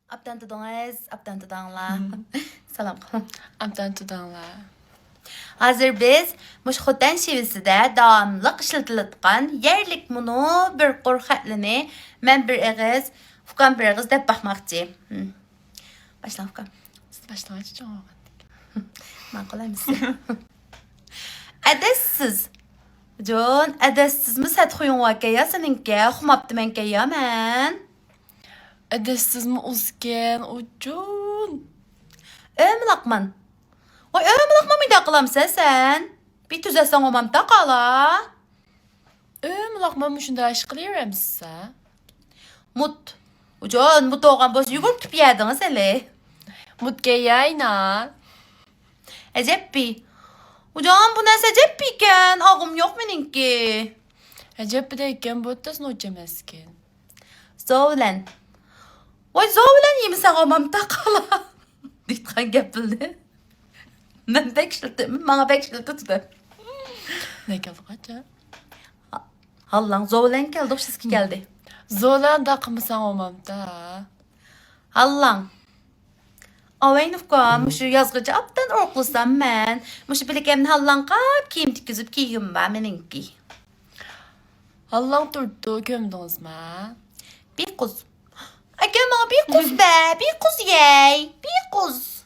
Abdan tudunuz, abdan tudanglar. Salam qılın. Abdan tudanlar. Hazır biz muş xotan şiviside davamlıq işletilatqan yerlik munu bir qur xatlini mən bir ağız, Fukan bir ağız dep baxmaqçı. Başla Fukan. Siz başlangıç için olmadı. Maqul misin? Adessiz. John, adessiz mi sat xuyun vakaya seninki xumaptı menke ya mən. Edessiz mi uzken ucun? Ömlaqman. Oy ömlaqman mı da qılamsa sen? Bir tüzəsən olmamda qala. Lakma şunda aşk kılıyorum size. Mut. John, mut oğan boz yugur tüp yediniz hele. Mutke yayna. Eceppi. John, bu nəsə ceppiken? Ağım yok meninki. Acep bir de iken bu ötesini ucamazken. Zovlen. Oy zovlen yemisən olmamda qala. Ditqan gəpildi. Mən pek şiltim, bana pek şiltitdi. Ne kalkaca? Hallan zovlen geldi, okşaski geldi. Zolan da kımısan olmamda. Hallan. Avaynıfka, muşu yazgıcı aptan orklusam mən. Muşu bilekemin hallan qap kiyim tikizip kiyim var meninki. Allah'ın durdu kömdünüz mü? Bir kuz. Ay göma bir kuz be, bir kuz yey. Bir kuz.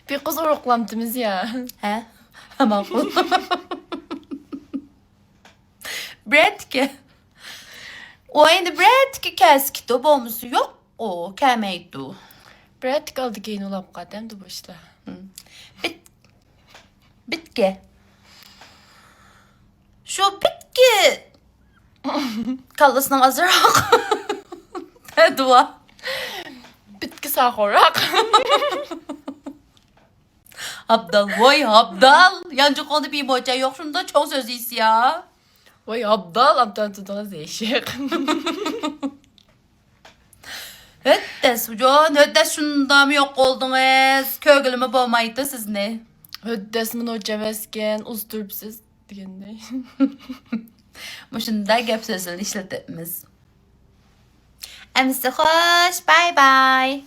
Bir kız oruklamdınız ya. He? Aman kuz. Bretke. O indi Bretke keski to bomusu yok. O kemeydu. Bret kaldı giyin ulap kadem de başla. Bitki. Şu bitki. Kallasından azırak. Ne dua? Bitki sakorak. Abdal, vay Abdal. Yancı konu bir boca yok. Şunda çok söz ya. Vay abdal abdan tutana değişik. Höttes ucan, höttes şunda mı yok oldunuz? Kögülümü boğmaydı siz ne? Höddesmin ucamazken uzdurpsiz diyende. Bu şunda gep sözünü işletimiz. Emsi hoş, bye bye.